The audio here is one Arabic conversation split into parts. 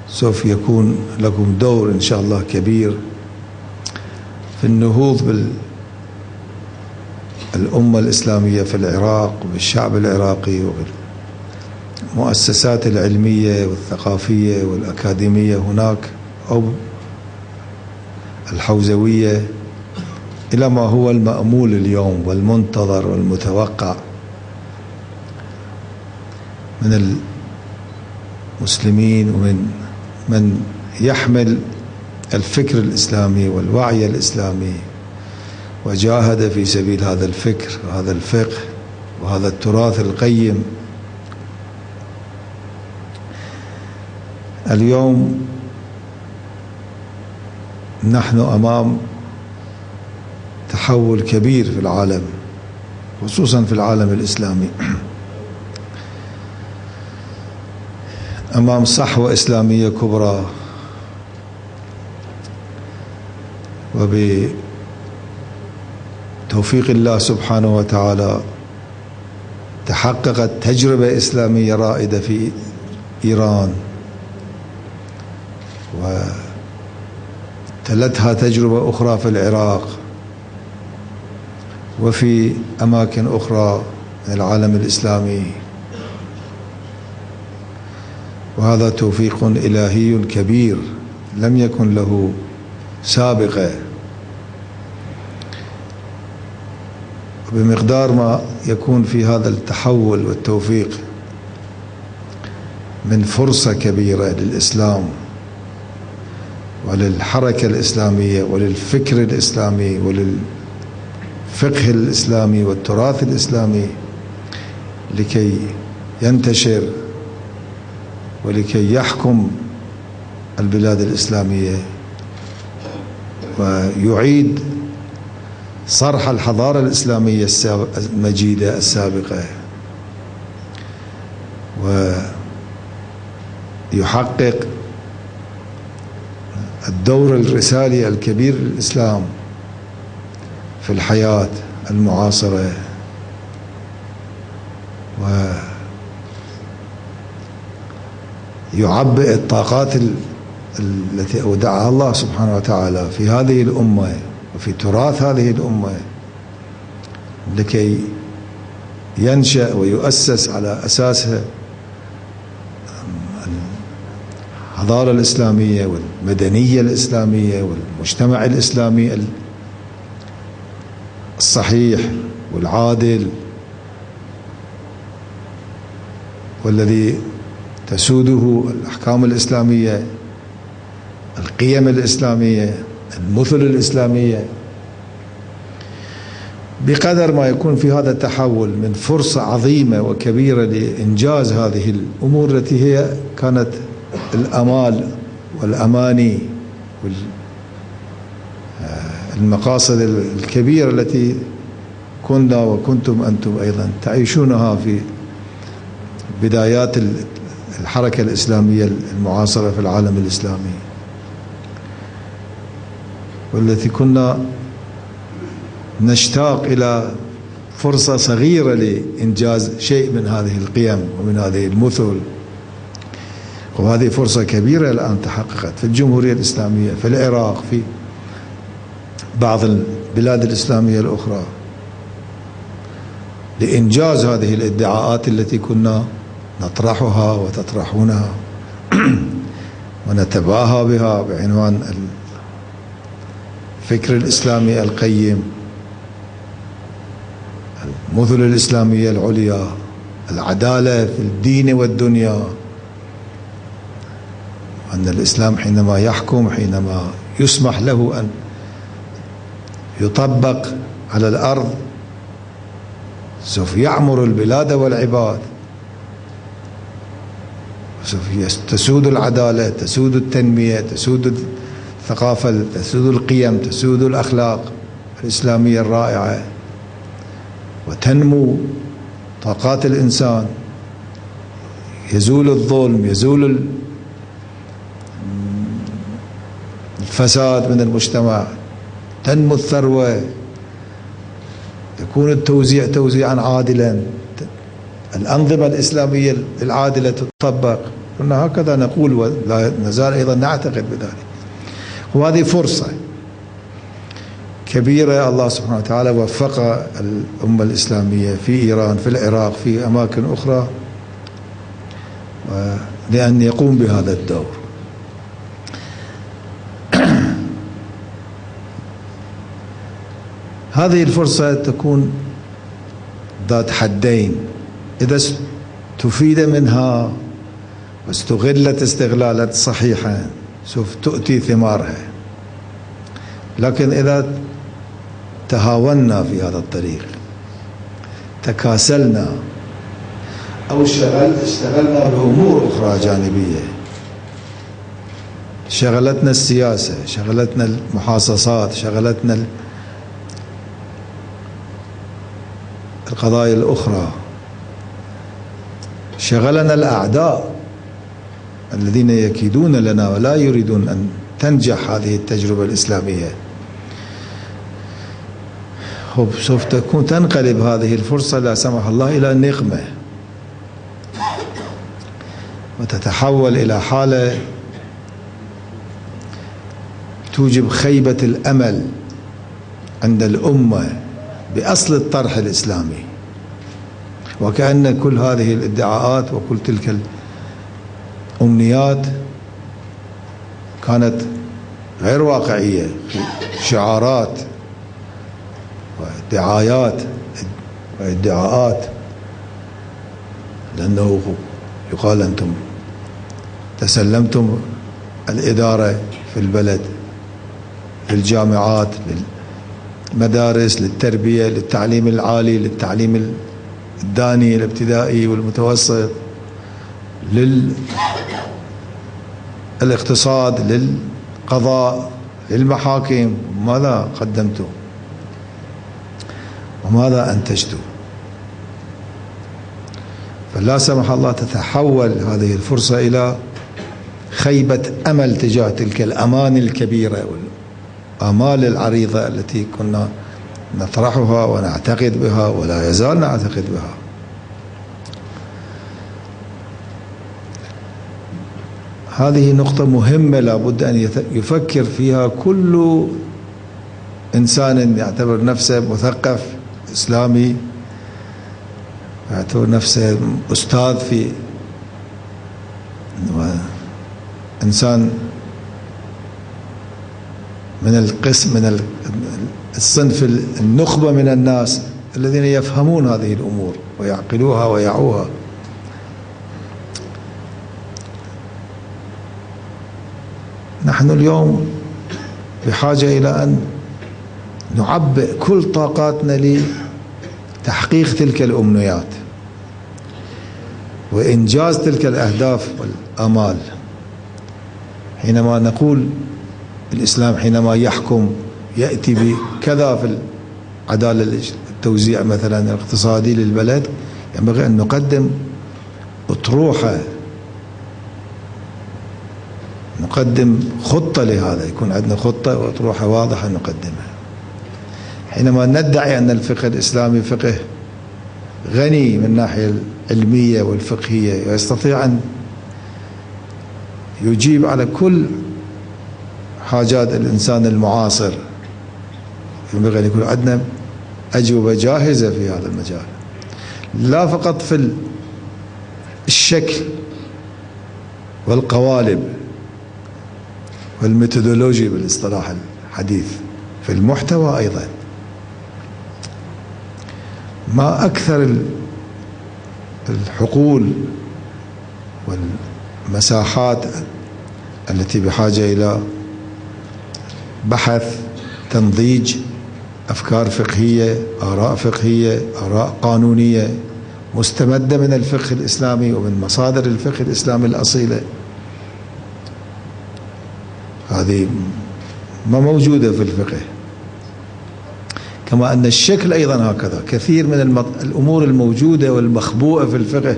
سوف يكون لكم دور إن شاء الله كبير في النهوض بالأمة الإسلامية في العراق وبالشعب العراقي وبالمؤسسات العلمية والثقافية والأكاديمية هناك أو الحوزوية إلى ما هو المأمول اليوم والمنتظر والمتوقع من المسلمين ومن من يحمل الفكر الإسلامي والوعي الإسلامي وجاهد في سبيل هذا الفكر وهذا الفقه وهذا التراث القيم. اليوم نحن أمام تحول كبير في العالم، خصوصا في العالم الإسلامي، أمام صحوة إسلامية كبرى، وبتوفيق الله سبحانه وتعالى تحققت تجربة إسلامية رائدة في إيران، وتلتها تجربة أخرى في العراق وفي أماكن أخرى من العالم الإسلامي، وهذا توفيق إلهي كبير لم يكن له سابقة. بمقدار ما يكون في هذا التحول والتوفيق من فرصة كبيرة للإسلام وللحركة الإسلامية وللفكر الإسلامي وللفقه الإسلامي والتراث الإسلامي لكي ينتشر ولكي يحكم البلاد الإسلامية ويعيد صرح الحضارة الإسلامية المجيدة السابقة، ويحقق الدور الرسالي الكبير للإسلام في الحياة المعاصرة، ويعبئ الطاقات التي أودعها الله سبحانه وتعالى في هذه الأمة وفي تراث هذه الأمة لكي ينشأ ويؤسس على أساسها الحضارة الإسلامية والمدنية الإسلامية والمجتمع الإسلامي الصحيح والعادل، والذي تسوده الأحكام الإسلامية، القيم الإسلامية، المثل الإسلامية. بقدر ما يكون في هذا التحول من فرصة عظيمة وكبيرة لإنجاز هذه الأمور التي هي كانت الآمال والأماني والمقاصد الكبيرة التي كنا وكنتم أنتم أيضا تعيشونها في بدايات الحركة الإسلامية المعاصرة في العالم الإسلامي، والتي كنا نشتاق إلى فرصة صغيرة لإنجاز شيء من هذه القيم ومن هذه المثل، وهذه فرصة كبيرة الآن تحققت في الجمهورية الإسلامية، في العراق، في بعض البلاد الإسلامية الأخرى، لإنجاز هذه الادعاءات التي كنا نطرحها وتطرحونها ونتباهى بها بعنوان الفكر الإسلامي القيم، المثل الإسلامية العليا، العدالة في الدين والدنيا، أن الإسلام حينما يحكم، حينما يسمح له أن يطبق على الأرض سوف يعمر البلاد والعباد، سوف تسود العدالة، تسود التنمية، تسود الثقافة، تسود القيم، تسود الأخلاق الإسلامية الرائعة، وتنمو طاقات الإنسان، يزول الظلم، يزول الفساد من المجتمع، تنمو الثروة، يكون التوزيع توزيعا عادلا، الأنظمة الإسلامية العادلة تطبق، كنا هكذا نقول ولا نزال أيضا نعتقد بذلك. وهذه فرصة كبيرة الله سبحانه وتعالى وفق الأمة الإسلامية في إيران، في العراق، في أماكن أخرى، لأن يقوم بهذا الدور. هذه الفرصة تكون ذات حدين، إذا استفيد منها واستغلت استغلالا صحيحا سوف تؤتي ثمارها، لكن إذا تهاونا في هذا الطريق، تكاسلنا أو اشتغلنا بأمور أخرى جانبية، شغلتنا السياسة، شغلتنا المحاصصات، شغلتنا القضايا الأخرى، شغلنا الأعداء الذين يكيدون لنا ولا يريدون أن تنجح هذه التجربة الإسلامية، سوف تنقلب هذه الفرصة لا سمح الله إلى نقمة، وتتحول إلى حالة توجب خيبة الأمل عند الأمة بأصل الطرح الإسلامي، وكأن كل هذه الادعاءات وكل تلك الأمنيات كانت غير واقعية، شعارات ودعايات وادعاءات، لأنه يقال أنتم تسلمتم الإدارة في البلد، للجامعات، للمدارس، للتربية، للتعليم العالي، للتعليم الداني الابتدائي والمتوسط، للاقتصاد، للقضاء، للمحاكم. ماذا قدمتم وماذا أنتجتم؟ فلا سمح الله تتحول هذه الفرصة إلى خيبة أمل تجاه تلك الأماني الكبيرة والآمال العريضة التي كنا نطرحها ونعتقد بها ولا يزال نعتقد بها. هذه نقطة مهمة لابد أن يفكر فيها كل إنسان يعتبر نفسه مثقف إسلامي، يعتبر نفسه أستاذ في إنسان من القسم من الصنف النخبة من الناس الذين يفهمون هذه الأمور ويعقلوها ويعوها. نحن اليوم بحاجة إلى أن نعبئ كل طاقاتنا لتحقيق تلك الأمنيات وإنجاز تلك الأهداف والآمال. حينما نقول الإسلام حينما يحكم يأتي بكذا في العدالة التوزيع مثلا الاقتصادي للبلد، ينبغي أن نقدم أطروحة، نقدم خطة لهذا، يكون عندنا خطة وأطروحة واضحة نقدمها. حينما ندعي أن الفقه الإسلامي فقه غني من الناحية العلمية والفقهية ويستطيع أن يجيب على كل حاجات الإنسان المعاصر، ينبغي أن يكون عندنا أجوبة جاهزة في هذا المجال، لا فقط في الشكل والقوالب والميثودولوجي بالاصطلاح الحديث، في المحتوى أيضا. ما أكثر الحقول والمساحات التي بحاجة إلى بحث، تنضيج أفكار فقهية، آراء فقهية، آراء قانونية مستمدة من الفقه الإسلامي ومن مصادر الفقه الإسلامي الأصيلة. هذه ما موجودة في الفقه. كما أن الشكل أيضا هكذا، كثير من الأمور الموجودة والمخبوءة في الفقه،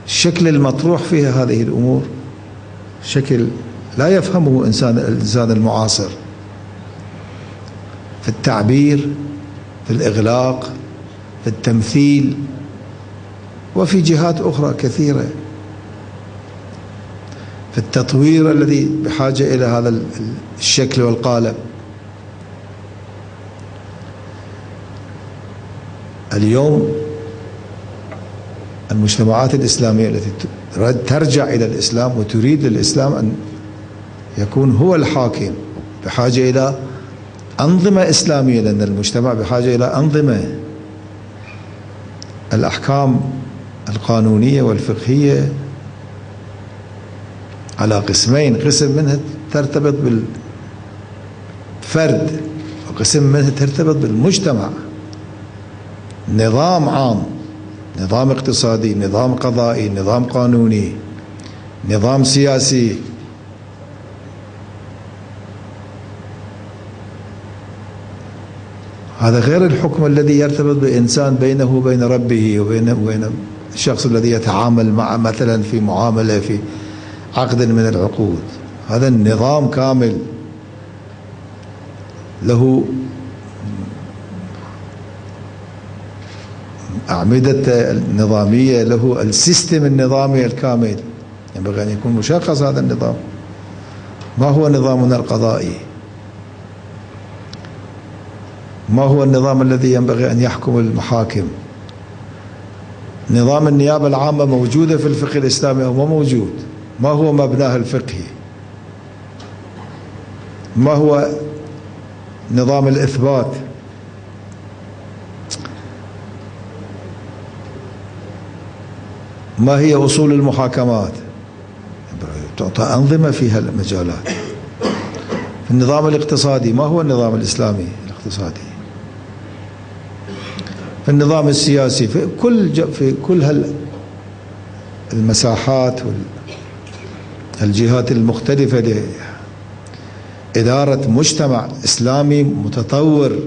الشكل المطروح فيها هذه الأمور شكل لا يفهمه الإنسان المعاصر، في التعبير، في الإغلاق، في التمثيل، وفي جهات أخرى كثيرة. في التطوير الذي بحاجة إلى هذا الشكل والقالب. اليوم المجتمعات الإسلامية التي ترجع إلى الإسلام وتريد للإسلام أن يكون هو الحاكم بحاجة إلى أنظمة إسلامية، لأن المجتمع بحاجة إلى أنظمة. الأحكام القانونية والفقهية على قسمين، قسم منها ترتبط بالفرد وقسم منها ترتبط بالمجتمع. نظام عام، نظام اقتصادي، نظام قضائي، نظام قانوني، نظام سياسي. هذا غير الحكم الذي يرتبط بإنسان بينه وبين ربه وبين الشخص الذي يتعامل مع مثلا في معاملة في عقد من العقود. هذا النظام كامل له أعمدة النظامية، له السيستم النظامي الكامل. ينبغي أن يكون مشخص هذا النظام. ما هو نظامنا القضائي؟ ما هو النظام الذي ينبغي أن يحكم المحاكم؟ نظام النيابة العامة موجودة في الفقه الإسلامي أو ما موجود؟ ما هو مبناه الفقهي؟ ما هو نظام الإثبات؟ ما هي أصول المحاكمات؟ تعطى أنظمة في هالمجالات. في النظام الاقتصادي، ما هو النظام الإسلامي الاقتصادي؟ في النظام السياسي، في كل المساحات والجهات المختلفة لإدارة مجتمع إسلامي متطور